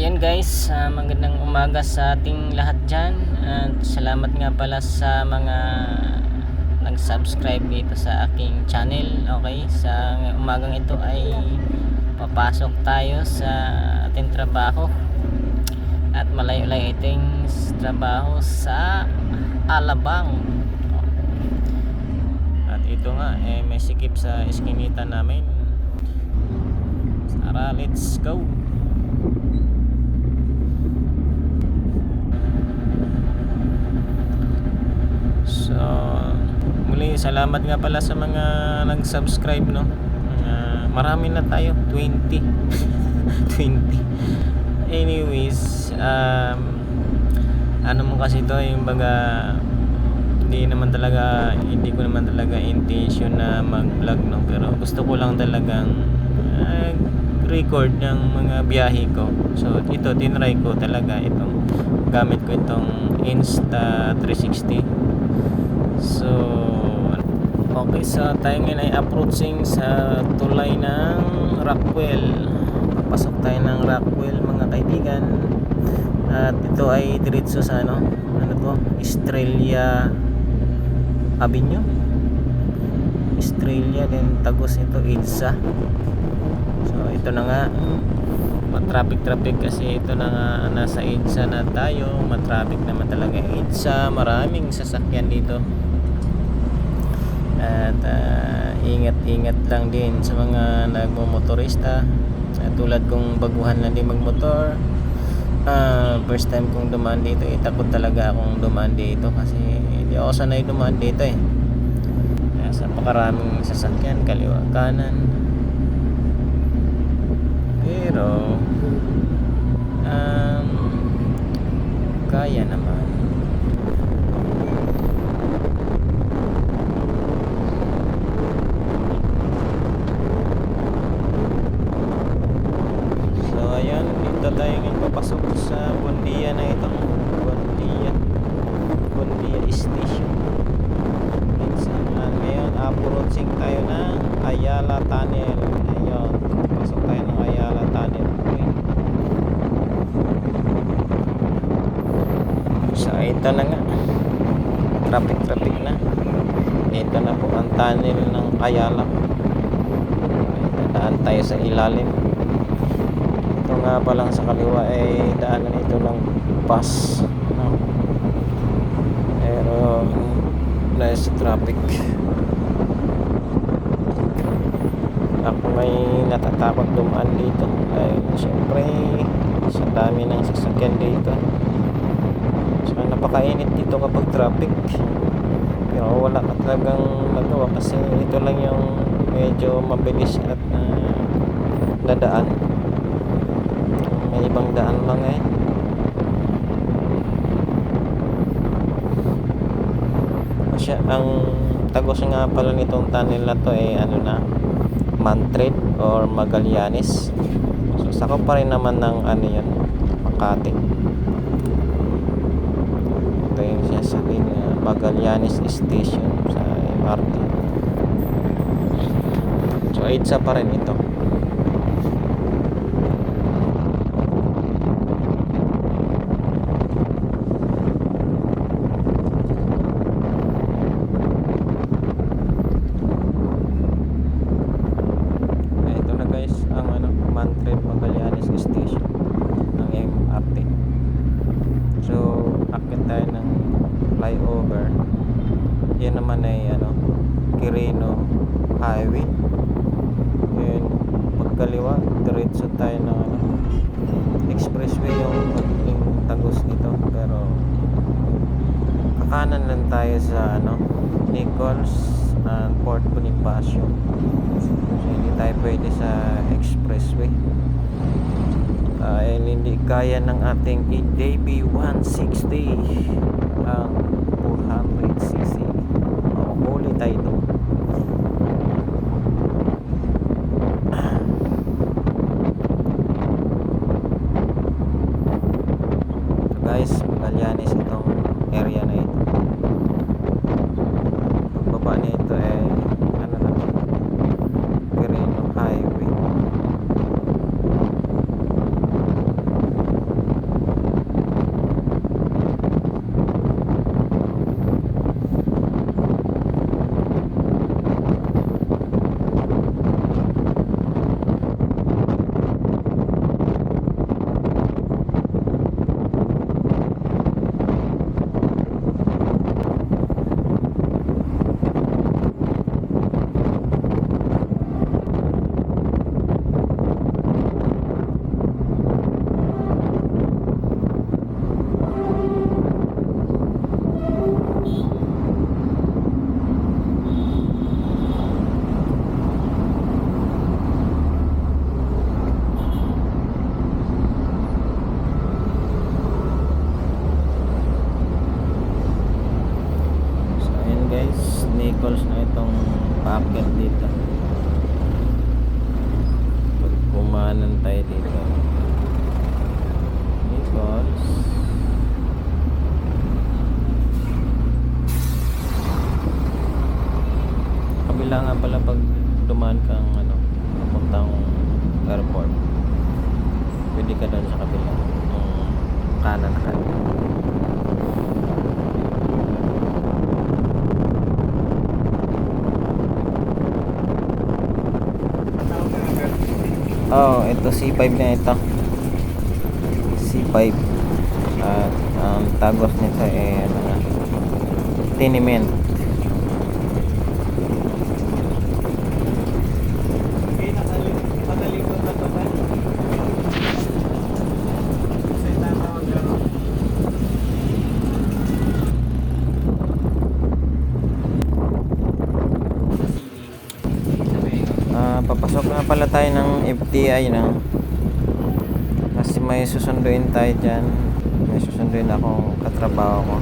ayan guys, magandang umaga sa ating lahat dyan. At salamat nga pala sa mga nag-subscribe dito sa aking channel. Okay, sa umagang ito ay papasok tayo sa ating trabaho. At malayo-layo iting trabaho sa Alabang. At ito nga, may sikip sa iskinita namin. Tara, let's go! So, muli salamat nga pala sa mga nag-subscribe, no. Marami na tayo, 20. 20. Anyways, ano mo kasi to, yung baga hindi ko naman talaga intention na mag-vlog, no, pero gusto ko lang talagang record ng mga biyahe ko. So ito, tinry ko talaga itong gamit ko itong Insta360. So okay, so tayo ngayon ay approaching sa tulay ng Rockwell. Papasok tayo ng Rockwell, mga kaibigan. At ito ay diretso sa ano to, Estrella Avenue, Estrella, then tagos ito EDSA. So ito na nga, matraffic kasi ito na nga, nasa EDSA na tayo. Matraffic naman talaga EDSA, maraming sasakyan dito. At ingat-ingat lang din sa mga nagmomotorista. Tulad kong baguhan lang din magmotor, first time kong dumaan dito, takot talaga akong dumaan dito kasi hindi ako sanay dumaan dito sa pakaraming sasakyan kaliwa kanan. Pero kaya naman. So ayan, dito tayo ngayon papasok sa Buendia na ito. Buendia Station. Ngayon approaching tayo ng Ayala Tunnel. Ayun, pasok tayo ng Ayala Tunnel. Okay. So ito na nga, traffic na. Ito na po ang tunnel ng Ayala. Dadaan tayo sa ilalim. Ito nga pa lang sa kaliwa ay daanan ito ng bus, no? Pero dahil sa traffic, ako may natatakot dumaan dito dahil syempre sa dami ng sasakyan dito. So napakainit dito kapag traffic, pero wala ka talagang magawa kasi ito lang yung medyo mabilis at dadaan. May ibang daan lang kasi ang tagos nga pala nitong tunnel na to ay Mantred or Magallanes. So sakop pa rin naman ng yan, Makati. Ito yung sinasabing Magallanes Station sa MRT. So EDSA pa rin ito. Mantred Magallanes Station ng MRT. So akit tayo ng flyover. Yan naman ay Quirino Highway. Yun, pagkaliwa diretso tayo ng expressway yung tagos nito, pero kakanan lang tayo sa Nichols and Port Bonifacio. So hindi tayo pwede sa expressway hindi kaya ng ating EJB 160 ang 400cc. Huli tayo ito. So guys, Magallanes itong area na ito. Pagbaba na ito Quirino Highway. pwede ka doon sa kabila, kanan na kanan. Oh, ito C5 na ito. C5. At ang tagos nito ay tenement. Papasok na pala tayo ng FTI na kasi may susunduin tayo dyan, may susunduin akong katrabaho ko,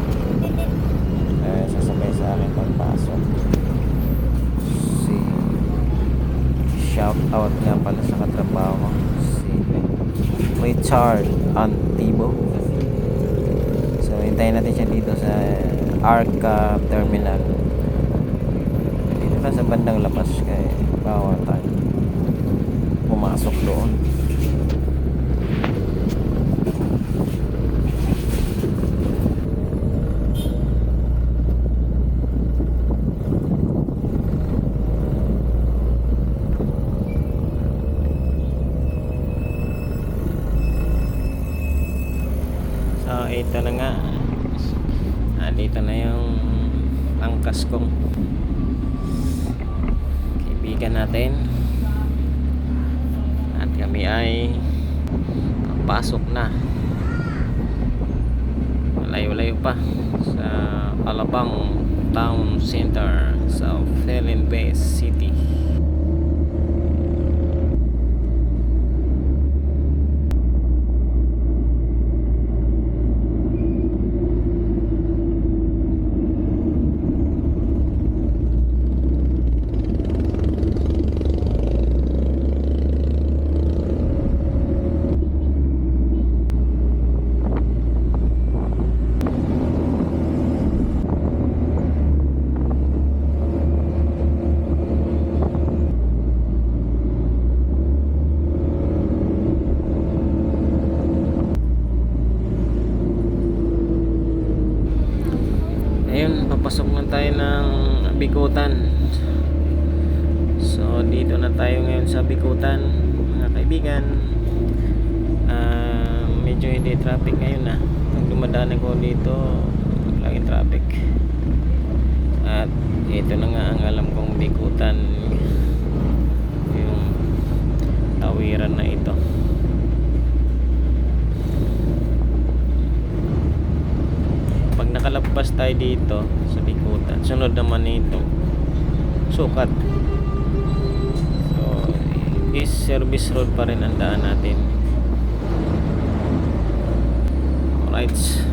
sasabay sa akin pagpasok. Si shout out nga pala sa katrabaho ko, si Richard Antibo. So hintayin natin siya dito sa Arca Terminal, dito na sa bandang labas, kaya bawal tayo pumasok doon. So ito na nga, dito na yung angkas kong kaibigan natin, at kami ay pasok na. Malayo-layo pa sa Alabang Town Center sa Philippine Base City. Ayun, papasok na tayo ng Bikutan. So dito na tayo ngayon sa Bikutan, mga kaibigan. Medyo hindi traffic ngayon na. Pag dumadaan ko dito, laging traffic. At ito na nga ang alam kong Bikutan, yung tawiran na ito. Pag nakalabas tayo dito sa Bikutan, sunod naman nito Sukat. So is service road pa rin ang daan natin. Alright.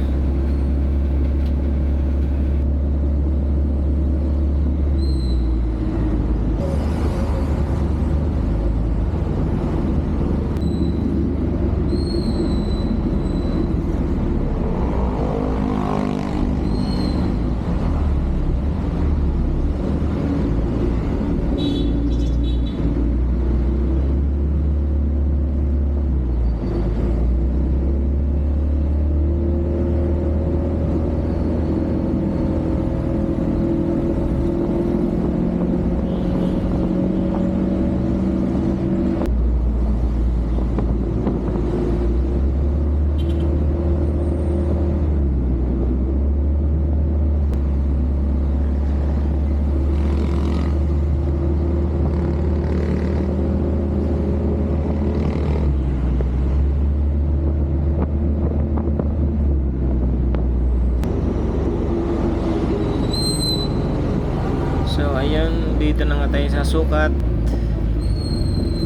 So ayun, dito na nga tayo sa Sukat,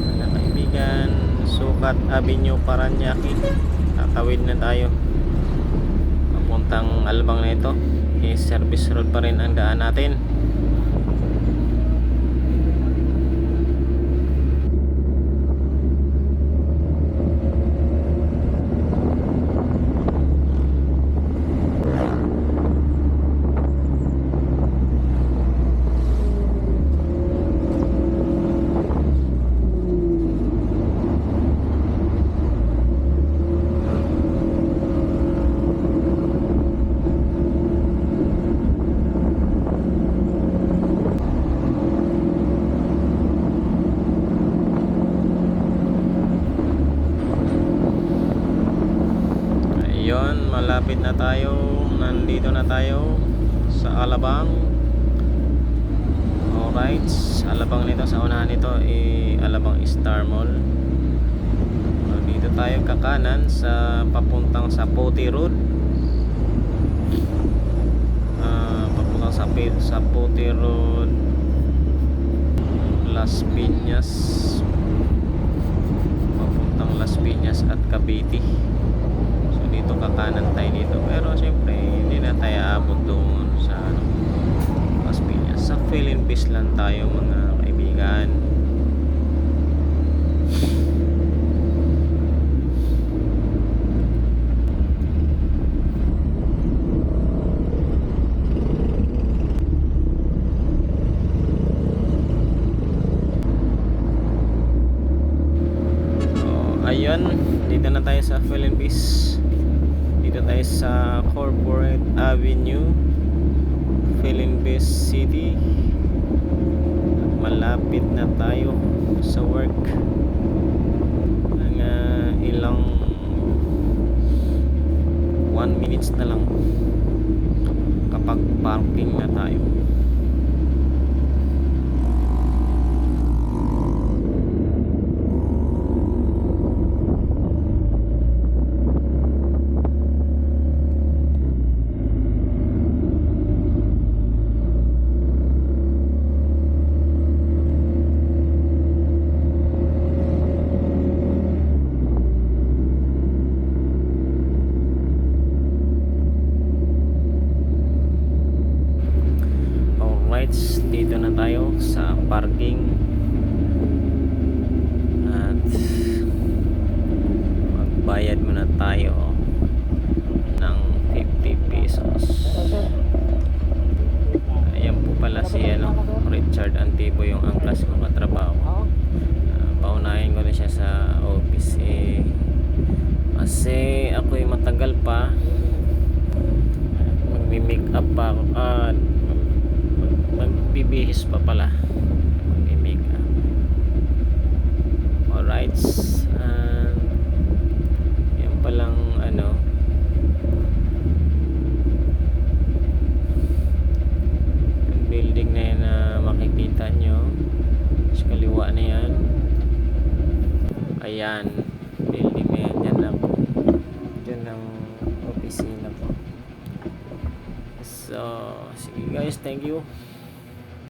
mga kaibigan. Sukat Avenue, Paranaque. Tatawid na tayo papuntang Alabang na ito. Service road pa rin ang daan natin. malapit na tayo. Nandito na tayo sa Alabang. Alright, Alabang nito, sa unahan nito Alabang Star Mall. Dito tayo kakanan sa papuntang sa Poti Road. Papuntang sa Poti Road, Las Piñas, papuntang Las Piñas at Cavite. So dito kakanan tayo dito, pero syempre hindi na tayo abot doon sa Las Piñas. Sa Philippines lang tayo mga kaibigan. Ayun, dito na tayo sa Philippines. Dito tayo sa Corporate Avenue, Philippines City. Malapit na tayo sa work. Mga ilang 1 minutes na lang kapag parking na tayo. Dito na tayo sa parking at magbayad muna tayo ng 50 pesos. Ayan po pala si Richard Antibo, yung angkas kong katrabaho. Paunahin ko na siya sa office kasi ako'y matagal pa, magmi-make up pa ako, magbibihis pa pala, mag-make up. Alright, yan palang yung building na yan na makikita nyo sa kaliwa na yan. Ayan, building na yan, dyan lang, dyan ang opisina po. So sige guys, thank you.